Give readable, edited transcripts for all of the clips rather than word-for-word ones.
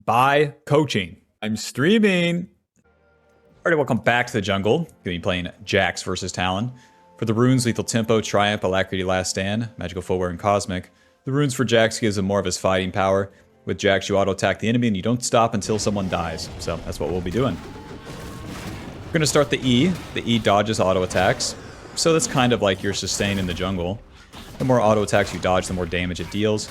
by coaching. I'm streaming. Alright, welcome back to the jungle. Going to be playing Jax versus Talon. For the runes, Lethal Tempo, Triumph, Alacrity, Last Stand, Magical Footwear, and Cosmic. The runes for Jax gives him more of his fighting power. With Jax, you auto-attack the enemy and you don't stop until someone dies. So that's what we'll be doing. We're going to start the E. The E dodges auto-attacks. So that's kind of like your sustain in the jungle. The more auto-attacks you dodge, the more damage it deals.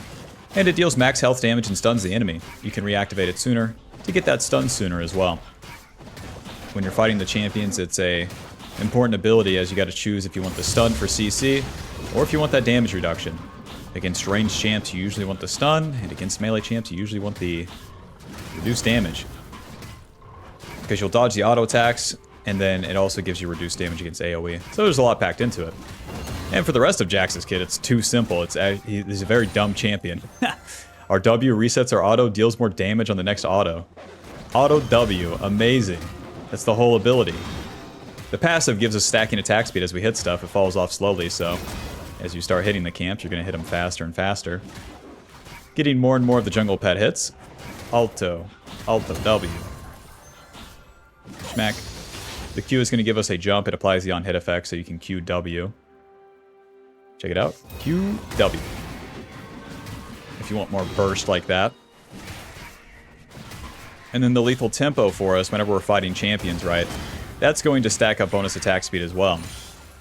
And it deals max health damage and stuns the enemy. You can reactivate it sooner to get that stun sooner as well. When you're fighting the champions, it's a important ability as you got to choose if you want the stun for CC or if you want that damage reduction. Against ranged champs, you usually want the stun, and against melee champs, you usually want the reduced damage. Because you'll dodge the auto attacks, and then it also gives you reduced damage against AoE. So there's a lot packed into it. And for the rest of Jax's kit, it's too simple. He's a very dumb champion. Our W resets our auto, deals more damage on the next auto. Auto W, amazing. That's the whole ability. The passive gives us stacking attack speed as we hit stuff. It falls off slowly, so as you start hitting the camps, you're going to hit them faster and faster. Getting more and more of the jungle pet hits. Alto W. Schmack. The Q is going to give us a jump. It applies the on-hit effect, so you can Q W. Check it out. Q W. If you want more burst like that. And then the lethal tempo for us whenever we're fighting champions, right? That's going to stack up bonus attack speed as well.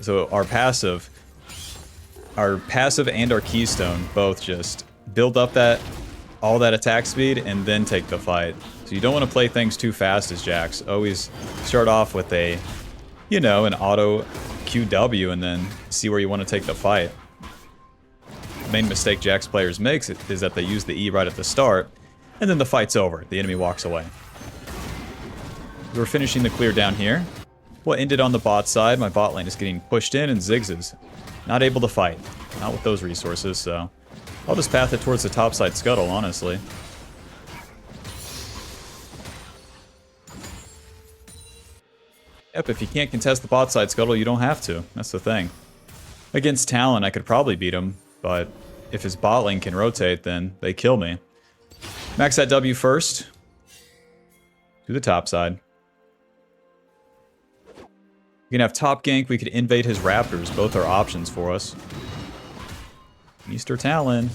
So our passive and our keystone both just build up all that attack speed and then take the fight. So you don't want to play things too fast as Jax. Always start off with an auto QW and then see where you want to take the fight. The main mistake Jax players makes is that they use the E right at the start, and then the fight's over. The enemy walks away. We're finishing the clear down here. What ended on the bot side, my bot lane is getting pushed in and zigzags. Not able to fight. Not with those resources, so I'll just path it towards the topside scuttle, honestly. Yep, if you can't contest the bot side scuttle, you don't have to. That's the thing. Against Talon, I could probably beat him, but if his bot lane can rotate, then they kill me. Max that W first. To the top side. We can have top gank, we could invade his raptors. Both are options for us. Easter Talon.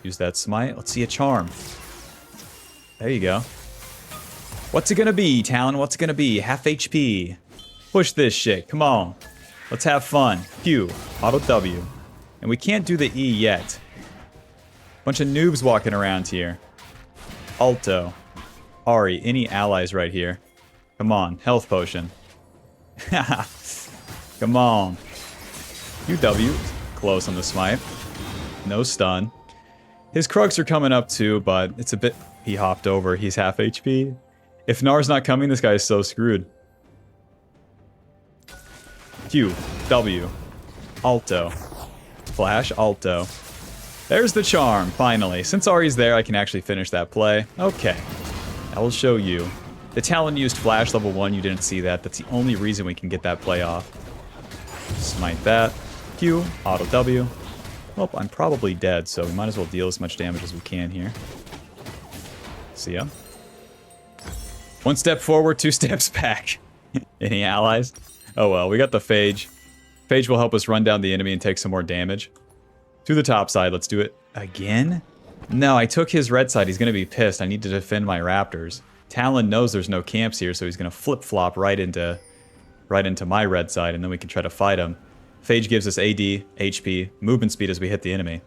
Use that smite. Let's see a charm. There you go. What's it gonna be, Talon? What's it gonna be? Half HP. Push this shit. Come on. Let's have fun. Q. Auto W. And we can't do the E yet. Bunch of noobs walking around here. Alto. Ari. Any allies right here? Come on. Health potion. Come on. UW. Close on the smite. No stun. His Krugs are coming up too, but it's a bit... He hopped over. He's half HP. If Nar's not coming, this guy is so screwed. Q, W, Alto, Flash, Alto. There's the charm, finally. Since Ari's there, I can actually finish that play. Okay, I will show you. The Talon used Flash level 1, you didn't see that. That's the only reason we can get that play off. Smite that. Q, Auto W. Well, I'm probably dead, so we might as well deal as much damage as we can here. See ya. One step forward, two steps back. Any allies? Oh well, we got the Phage. Phage will help us run down the enemy and take some more damage. To the top side, let's do it again? No, I took his red side. He's going to be pissed. I need to defend my raptors. Talon knows there's no camps here, so he's going to flip-flop right into my red side, and then we can try to fight him. Phage gives us AD, HP, movement speed as we hit the enemy.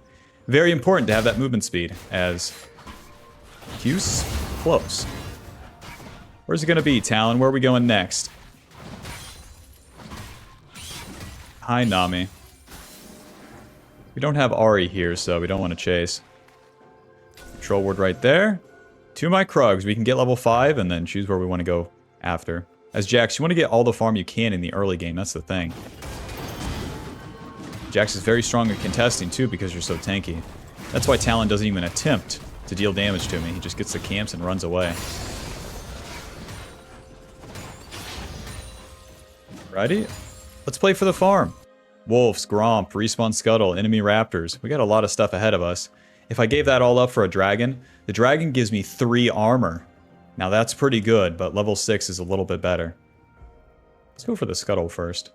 Very important to have that movement speed, as Q's close. Where's it going to be, Talon? Where are we going next? Hi, Nami. We don't have Ari here, so we don't want to chase. Control ward right there. To my Krugs. We can get level 5 and then choose where we want to go after. As Jax, you want to get all the farm you can in the early game. That's the thing. Jax is very strong at contesting, too, because you're so tanky. That's why Talon doesn't even attempt to deal damage to me. He just gets the camps and runs away. Righty? Let's play for the farm. Wolves, Gromp, Respawn Scuttle, enemy Raptors. We got a lot of stuff ahead of us. If I gave that all up for a dragon, the dragon gives me 3 armor. Now that's pretty good, but level 6 is a little bit better. Let's go for the scuttle first.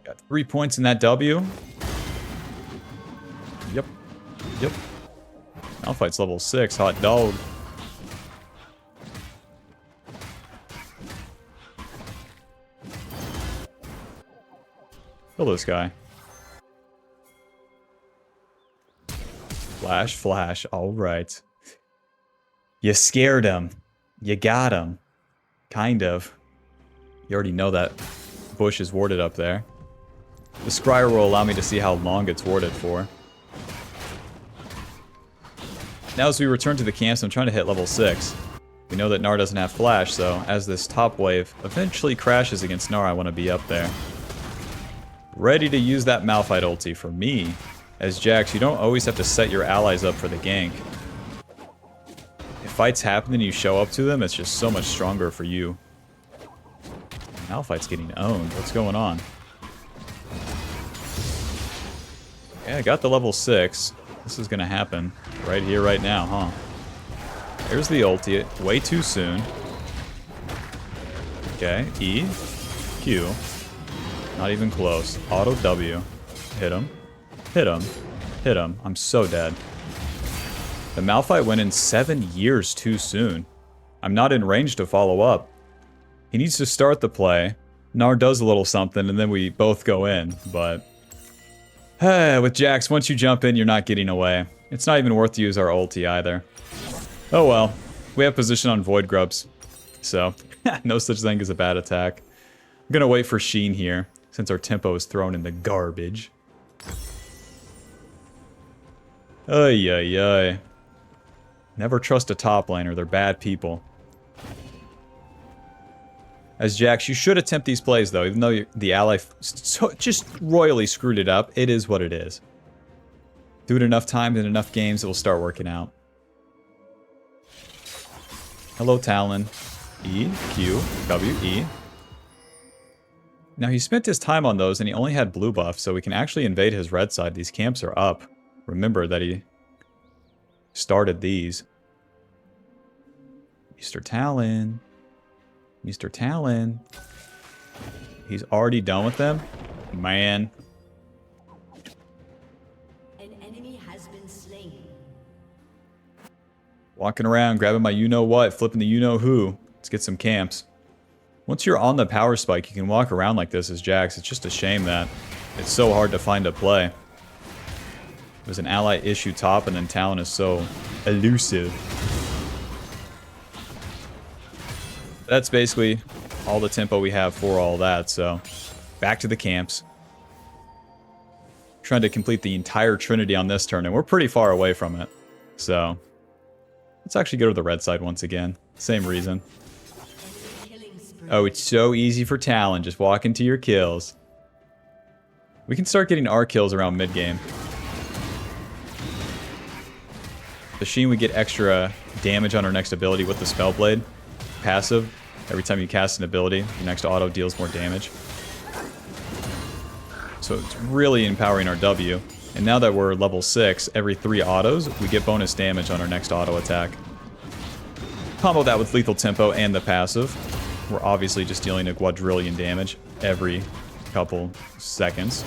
Got 3 points in that W. Yep. Yep. Malphite's level 6. Hot dog. Kill this guy. Flash, flash. Alright. You scared him. You got him. Kind of. You already know that bush is warded up there. The scryer will allow me to see how long it's warded for. Now as we return to the camps, I'm trying to hit level 6. We know that Gnar doesn't have flash, so as this top wave eventually crashes against Gnar, I want to be up there. Ready to use that Malphite ulti for me. As Jax, you don't always have to set your allies up for the gank. If fights happen and you show up to them, it's just so much stronger for you. Malphite's getting owned. What's going on? Yeah, I got the level 6. This is gonna happen right here, right now, huh? There's the ulti. Way too soon. Okay, E. Q. Not even close. Auto W. Hit him. Hit him. Hit him. I'm so dead. The Malphite went in 7 years too soon. I'm not in range to follow up. He needs to start the play. Gnar does a little something, and then we both go in, but... with Jax, once you jump in, you're not getting away. It's not even worth to use our ulti either. Oh well. We have position on Void Grubs. So, no such thing as a bad attack. I'm gonna wait for Sheen here, since our tempo is thrown in the garbage. Ay, ay, ay. Never trust a top laner, they're bad people. As Jax, you should attempt these plays though, even though the ally just royally screwed it up. It is what it is. Do it enough times and enough games, it will start working out. Hello, Talon. E, Q, W, E. Now, he spent his time on those, and he only had blue buff, so we can actually invade his red side. These camps are up. Remember that he started these. Mr. Talon. Mr. Talon. He's already done with them? Man. An enemy has been slain. Walking around, grabbing my you-know-what, flipping the you-know-who. Let's get some camps. Once you're on the power spike, you can walk around like this as Jax. It's just a shame that it's so hard to find a play. There's an ally issue top, and then Talon is so elusive. That's basically all the tempo we have for all that, so back to the camps. Trying to complete the entire Trinity on this turn, and we're pretty far away from it. So, let's actually go to the red side once again. Same reason. Oh, it's so easy for Talon. Just walk into your kills. We can start getting our kills around mid-game. The Sheen, we get extra damage on our next ability with the Spellblade. Passive. Every time you cast an ability, your next auto deals more damage. So it's really empowering our W. And now that we're level 6, every 3 autos, we get bonus damage on our next auto attack. Combo that with lethal tempo and the passive. We're obviously just dealing a quadrillion damage every couple seconds.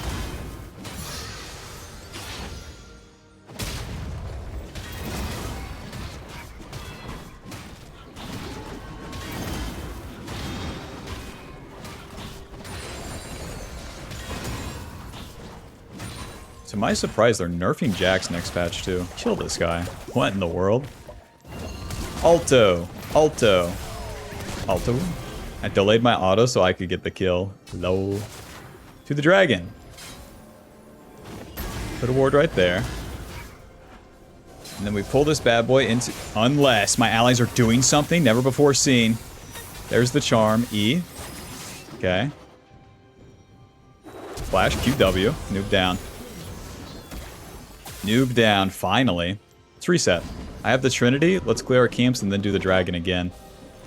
To my surprise, they're nerfing Jax next patch too. Kill this guy. What in the world? Alto. Alto. Alto. I delayed my auto so I could get the kill. Lol. To the dragon. Put a ward right there. And then we pull this bad boy into... Unless my allies are doing something never before seen. There's the charm. E. Okay. Flash. QW. Noob down. Noob down. Finally. Let's reset. I have the Trinity. Let's clear our camps and then do the dragon again.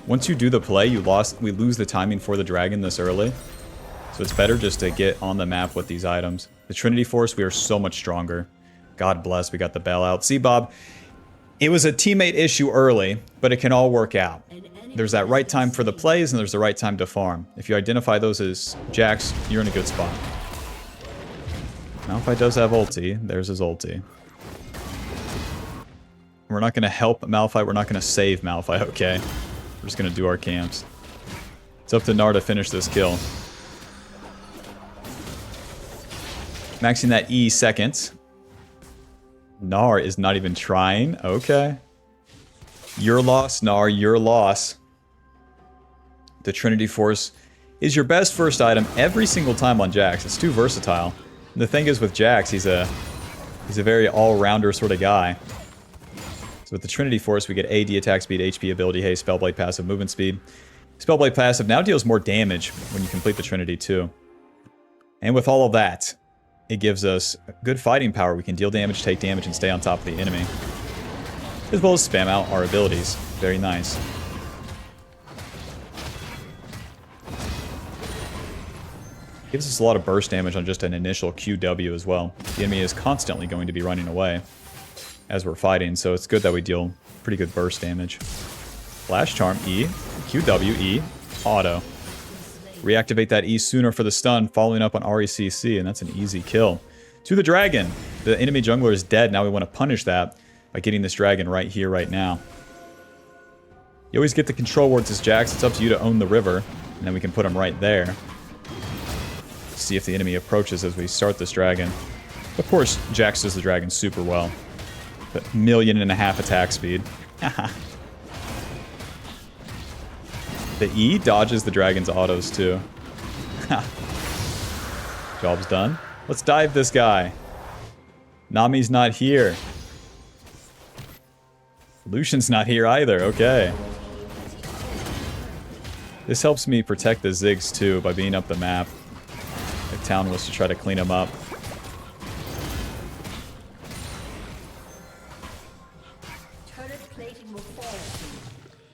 Once you do the play, we lose the timing for the dragon this early. So it's better just to get on the map with these items. The Trinity Force, we are so much stronger. God bless, we got the bailout. See, Bob, it was a teammate issue early, but it can all work out. There's that right time for the plays, and there's the right time to farm. If you identify those as Jax, you're in a good spot. Malphite does have ulti. There's his ulti. We're not going to help Malphite. We're not going to save Malphite, okay? We're just going to do our camps. It's up to Gnar to finish this kill. Maxing that E seconds. Gnar is not even trying. Okay. Your loss, Gnar. Your loss. The Trinity Force is your best first item every single time on Jax. It's too versatile. And the thing is with Jax, he's a very all-rounder sort of guy. So with the Trinity Force, we get AD, attack speed, HP, ability, haste, Spellblade passive, movement speed. Spellblade passive now deals more damage when you complete the Trinity too. And with all of that, it gives us good fighting power. We can deal damage, take damage, and stay on top of the enemy. As well as spam out our abilities. Very nice. Gives us a lot of burst damage on just an initial QW as well. The enemy is constantly going to be running away as we're fighting, so it's good that we deal pretty good burst damage. Flash Charm, E, QW, E, auto. Reactivate that E sooner for the stun, following up on RECC, and that's an easy kill. To the dragon! The enemy jungler is dead, now we want to punish that by getting this dragon right here, right now. You always get the control wards as Jax, it's up to you to own the river, and then we can put him right there. See if the enemy approaches as we start this dragon. Of course, Jax does the dragon super well. But 1.5 million attack speed. The E dodges the dragon's autos too. Job's done. Let's dive this guy. Nami's not here. Lucian's not here either. Okay. This helps me protect the Ziggs too by being up the map. If Town was to try to clean him up.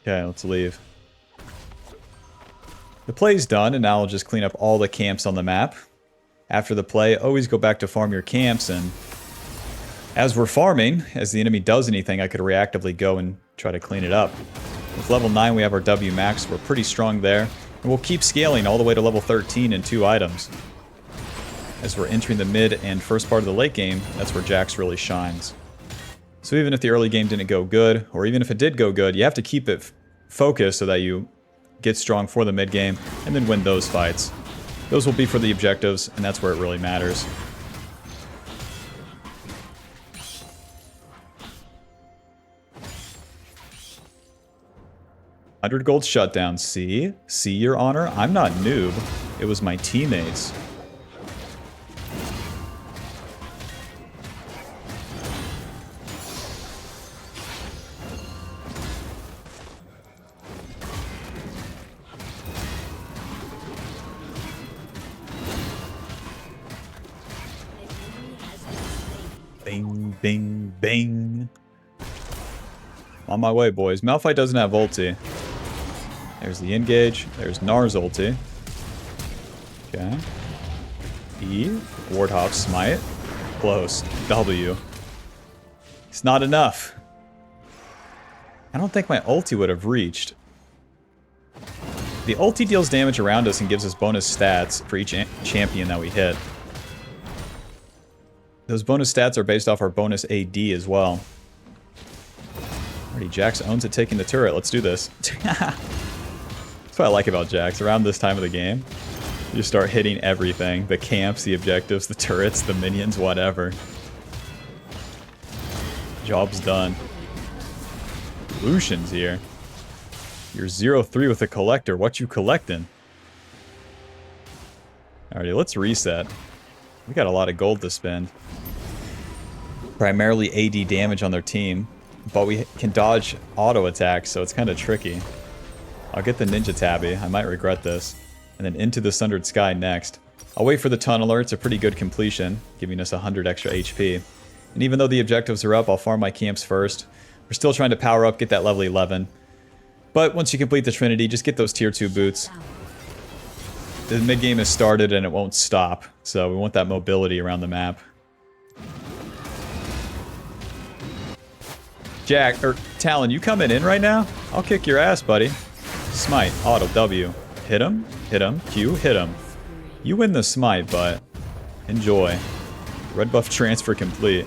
Okay, let's leave. The play's done, and now I'll just clean up all the camps on the map. After the play, always go back to farm your camps, and as we're farming, as the enemy does anything, I could reactively go and try to clean it up. With level 9, we have our W max. We're pretty strong there, and we'll keep scaling all the way to level 13 in 2 items. As we're entering the mid and first part of the late game, that's where Jax really shines. So even if the early game didn't go good, or even if it did go good, you have to keep it focused so that you get strong for the mid game, and then win those fights. Those will be for the objectives, and that's where it really matters. $100 gold shutdown. See? See, Your Honor? I'm not noob. It was my teammates. Bing, bing, bing. On my way, boys. Malphite doesn't have ulti. There's the engage. There's Gnar's ulti. Okay. E. Wardhop smite. Close. W. It's not enough. I don't think my ulti would have reached. The ulti deals damage around us and gives us bonus stats for each champion that we hit. Those bonus stats are based off our bonus AD as well. Already, Jax owns it, taking the turret. Let's do this. That's what I like about Jax. Around this time of the game, you start hitting everything. The camps, the objectives, the turrets, the minions, whatever. Job's done. Lucian's here. You're 0-3 with a collector. What you collecting? Alrighty, let's reset. We got a lot of gold to spend. Primarily AD damage on their team, but we can dodge auto attacks, so it's kind of tricky. I'll get the Ninja Tabby. I might regret this. And then into the Sundered Sky next. I'll wait for the Tunneler. It's a pretty good completion, giving us 100 extra HP. And even though the objectives are up, I'll farm my camps first. We're still trying to power up, get that level 11. But once you complete the Trinity, just get those tier 2 boots. The mid game has started and it won't stop, so we want that mobility around the map. Talon, you coming in right now? I'll kick your ass, buddy. Smite, auto, W. Hit him, Q, hit him. You win the smite, but enjoy. Red buff transfer complete.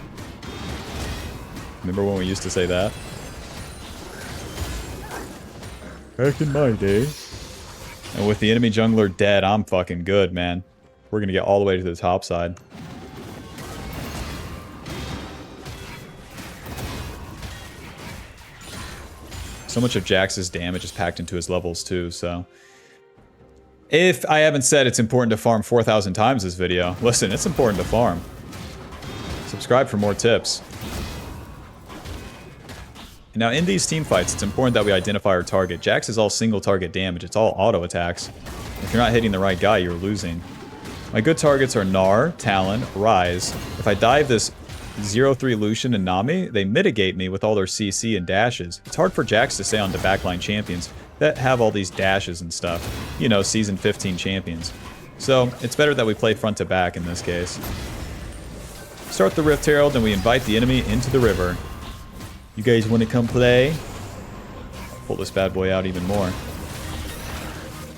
Remember when we used to say that? Back in my day. And with the enemy jungler dead, I'm fucking good, man. We're gonna get all the way to the top side. So much of Jax's damage is packed into his levels too, so... If I haven't said it's important to farm 4,000 times this video, listen, it's important to farm. Subscribe for more tips. Now in these team fights, it's important that we identify our target. Jax is all single target damage, it's all auto attacks. If you're not hitting the right guy, you're losing. My good targets are Gnar, Talon, Ryze. If I dive this 0-3 Lucian and Nami, they mitigate me with all their CC and dashes. It's hard for Jax to stay on the backline champions that have all these dashes and stuff. You know, season 15 champions. So, it's better that we play front to back in this case. Start the Rift Herald and we invite the enemy into the river. You guys want to come play? I'll pull this bad boy out even more.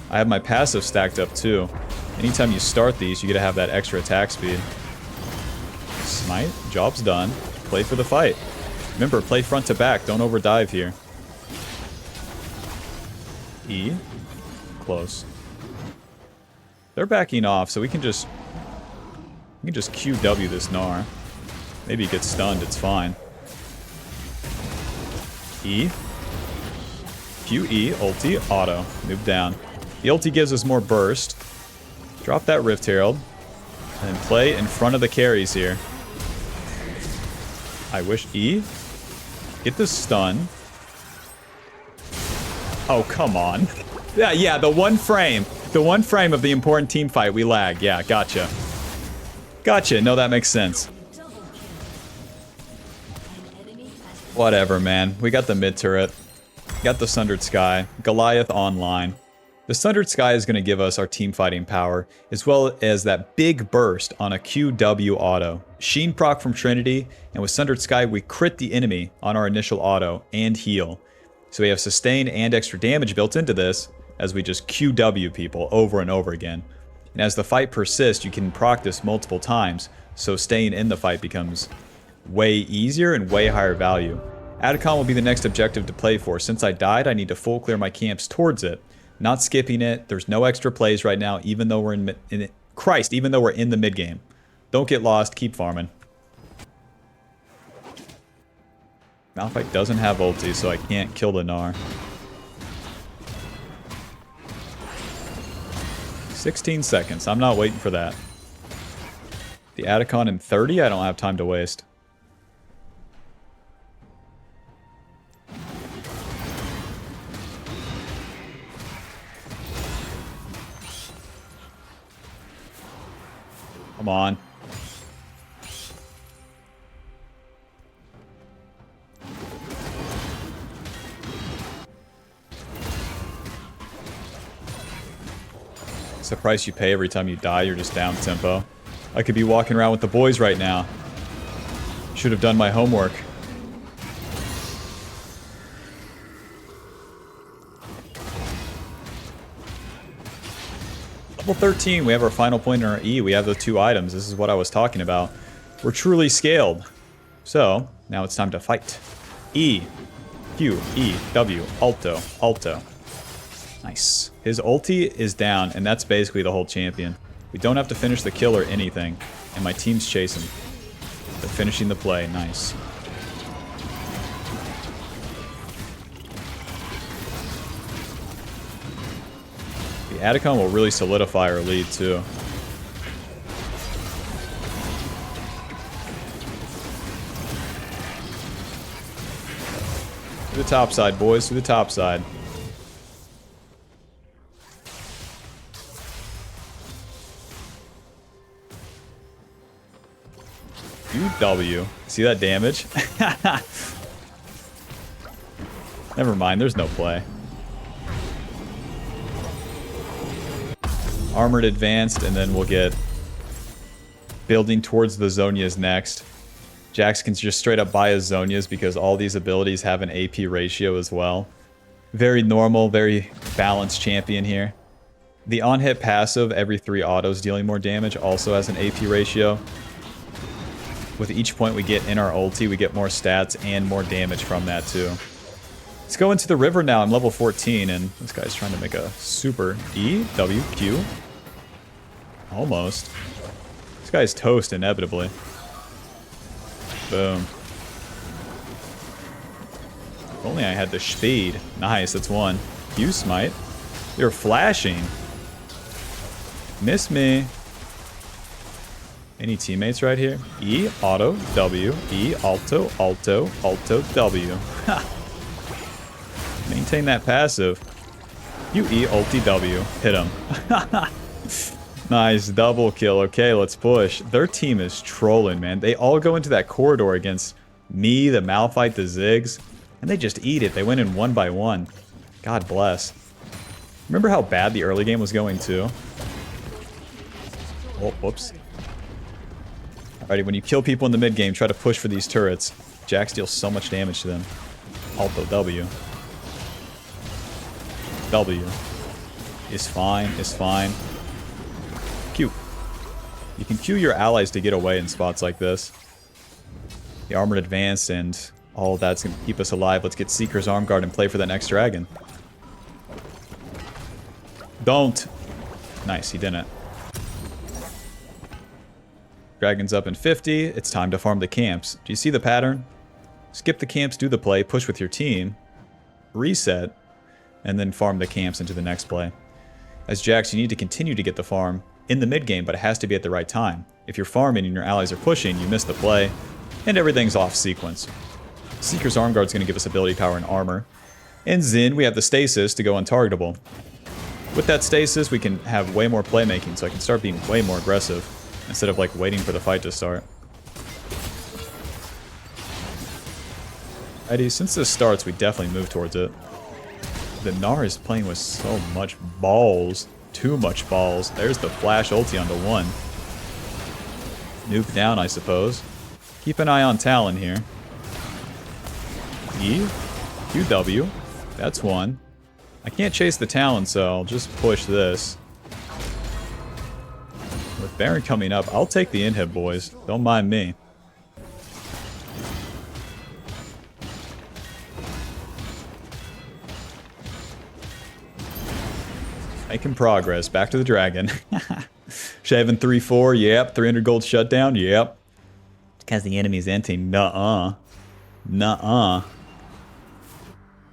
I have my passive stacked up too. Anytime you start these, you get to have that extra attack speed. Smite, job's done. Play for the fight. Remember, play front to back. Don't overdive here. E. Close. They're backing off, so we can just QW this Gnar. Maybe he gets stunned, it's fine. E. QE, ulti, auto. Move down. The ulti gives us more burst. Drop that Rift Herald. And play in front of the carries here. I wish E. Get the stun. Oh, come on. Yeah, the one frame. The one frame of the important team fight, we lag. Yeah, gotcha. Gotcha. No, that makes sense. Whatever, man. We got the mid turret. Got the Sundered Sky. Goliath online. The Sundered Sky is going to give us our team fighting power, as well as that big burst on a QW auto. Sheen proc from Trinity, and with Sundered Sky, we crit the enemy on our initial auto and heal. So we have sustain and extra damage built into this, as we just QW people over and over again. And as the fight persists, you can proc this multiple times, so staying in the fight becomes way easier and way higher value. Atacon will be the next objective to play for. Since I died, I need to full clear my camps towards it. Not skipping it. There's no extra plays right now, even though we're even though we're in the mid game. Don't get lost. Keep farming. Malphite doesn't have ulti, so I can't kill the Gnar. 16 seconds. I'm not waiting for that. The Atacon in 30? I don't have time to waste. Come on. It's the price you pay every time you die. You're just down tempo. I could be walking around with the boys right now. Should have done my homework. Level 13, we have our final point in our E. We have the 2 items. This is what I was talking about. We're truly scaled. So, now it's time to fight. E. Q. E. W. Alto. Alto. Nice. His ulti is down, and that's basically the whole champion. We don't have to finish the kill or anything, and my team's chasing. They're finishing the play. Nice. The Atacon will really solidify our lead, too. To the top side, boys. To the top side. UW. See that damage? Never mind, there's no play. Armored advanced, and then we'll get building towards the Zonias next. Jax can just straight up buy his Zonias because all these abilities have an AP ratio as well. Very normal, very balanced champion here. The on-hit passive, every 3 autos dealing more damage, also has an AP ratio. With each point we get in our ulti, we get more stats and more damage from that too. Let's go into the river now. I'm level 14, and this guy's trying to make a super E, W, Q. Almost. This guy's toast, inevitably. Boom. If only I had the speed. Nice, that's one. Q smite. You're flashing. Miss me. Any teammates right here? E, auto, W, E, alto, alto, alto, W. Ha! Maintain that passive. You E, ulti, W. Hit him. Nice, double kill. Okay, let's push. Their team is trolling, man. They all go into that corridor against me, the Malphite, the Ziggs, and they just eat it. They went in 1 by 1. God bless. Remember how bad the early game was going, too? Oh, whoops. Alrighty, when you kill people in the mid game, try to push for these turrets. Jax deals so much damage to them. Alto W. W. Is fine, is fine. Q. You can Q your allies to get away in spots like this. The armored advance and all of that's going to keep us alive. Let's get Seeker's Arm Guard and play for that next dragon. Don't. Nice, he didn't. Dragon's up in 50. It's time to farm the camps. Do you see the pattern? Skip the camps, do the play, push with your team, reset, and then farm the camps into the next play. As Jax, you need to continue to get the farm in the mid game, but it has to be at the right time. If you're farming and your allies are pushing, you miss the play, and everything's off sequence. Seeker's Arm Guard's going to give us ability power and armor. In Xin, we have the stasis to go untargetable. With that stasis, we can have way more playmaking, so I can start being way more aggressive, instead of like waiting for the fight to start. Alrighty, since this starts, we definitely move towards it. The Gnar is playing with so much balls. Too much balls. There's the flash ulti onto 1. Nuke down, I suppose. Keep an eye on Talon here. E. QW. That's 1. I can't chase the Talon, so I'll just push this. With Baron coming up, I'll take the inhib, boys. Don't mind me. Making progress. Back to the dragon. Shaving 3-4. Yep. 300 gold shutdown. Yep. Because the enemy's empty. Nuh-uh. Nuh-uh.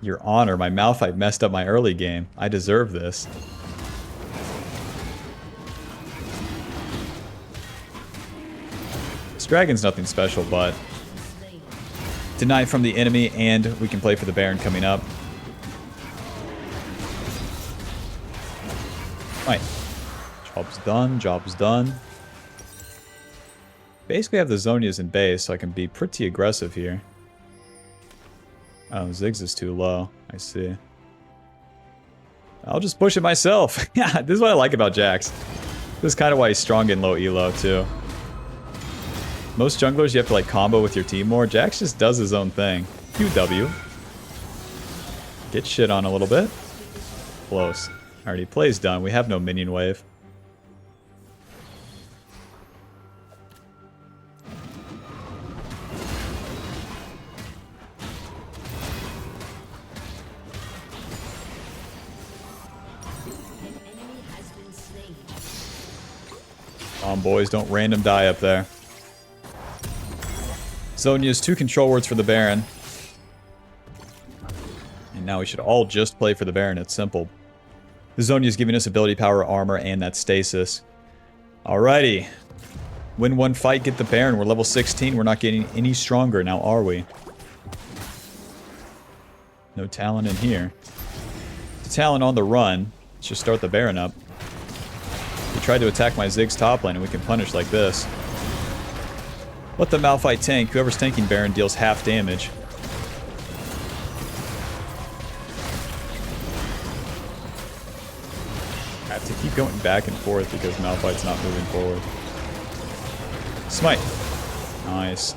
Your honor. My Malphite messed up my early game. I deserve this. This dragon's nothing special, but denied from the enemy, and we can play for the Baron coming up. Right. Job's done. Job's done. Basically, I have the Zonias in base, so I can be pretty aggressive here. Oh, Ziggs is too low. I see. I'll just push it myself. Yeah, this is what I like about Jax. This is kind of why he's strong in low elo, too. Most junglers, you have to like combo with your team more. Jax just does his own thing. QW. Get shit on a little bit. Close. Alrighty, play's done. We have no minion wave. Come on, boys, don't random die up there. Zonia's 2 control words for the Baron. And now we should all just play for the Baron. It's simple. The Zonia's giving us ability power, armor, and that stasis. Alrighty. Win one fight, get the Baron. We're level 16. We're not getting any stronger now, are we? No Talon in here. The Talon on the run. Let's just start the Baron up. He tried to attack my Ziggs top lane, and we can punish like this. Let the Malphite tank. Whoever's tanking Baron deals half damage. to keep going back and forth because Malphite's not moving forward. Smite. Nice.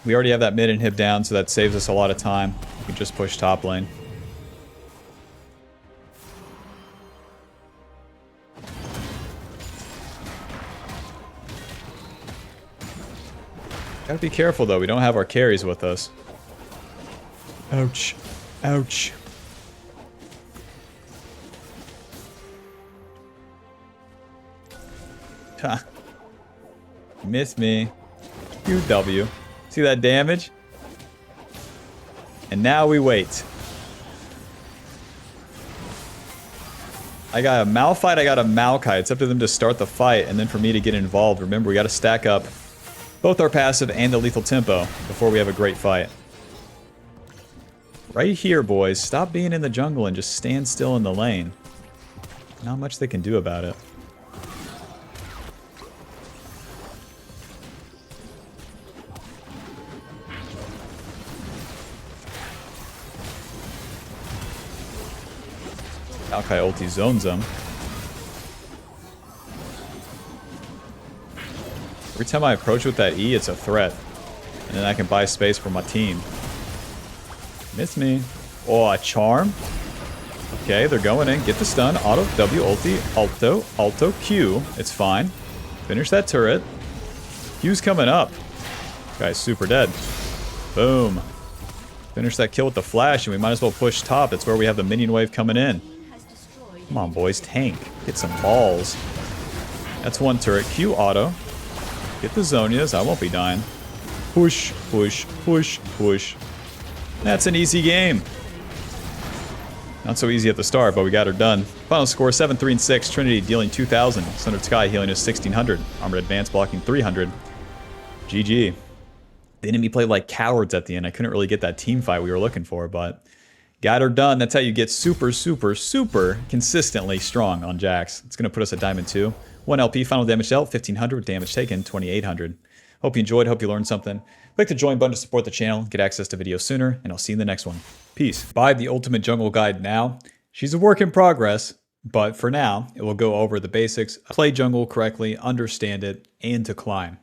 We already have that mid inhib down, so that saves us a lot of time. We can just push top lane. Gotta be careful though, we don't have our carries with us. Ouch. Ouch. Ha. Miss me. QW. See that damage? And now we wait. I got a Malphite, I got a Maokai. It's up to them to start the fight and then for me to get involved. Remember, we gotta stack up both our passive and the lethal tempo before we have a great fight. Right here, boys. Stop being in the jungle and just stand still in the lane. Not much they can do about it. Maokai ulti zones him. Every time I approach with that E, it's a threat. And then I can buy space for my team. Miss me. Oh, a charm? Okay, they're going in. Get the stun. Auto, W, ulti, alto, Q. It's fine. Finish that turret. Q's coming up. Guy's super dead. Boom. Finish that kill with the flash, and we might as well push top. That's where we have the minion wave coming in. Come on, boys. Tank. Get some balls. That's one turret. Q auto. Get the Zonias. I won't be dying. Push, push, push, push. That's an easy game. Not so easy at the start, but we got her done. Final score, 7-3 and 6. Trinity dealing 2,000. Sundered Sky healing us 1,600. Armored Advance blocking 300. GG. The enemy played like cowards at the end. I couldn't really get that team fight we were looking for, but got her done. That's how you get super, super, super consistently strong on Jax. It's going to put us at Diamond 2. 1 LP, final damage dealt, 1,500. Damage taken, 2,800. Hope you enjoyed. Hope you learned something. Click the join button to support the channel, get access to videos sooner, and I'll see you in the next one. Peace. Buy the Ultimate Jungle Guide now. She's a work in progress, but for now, it will go over the basics, play jungle correctly, understand it, and to climb.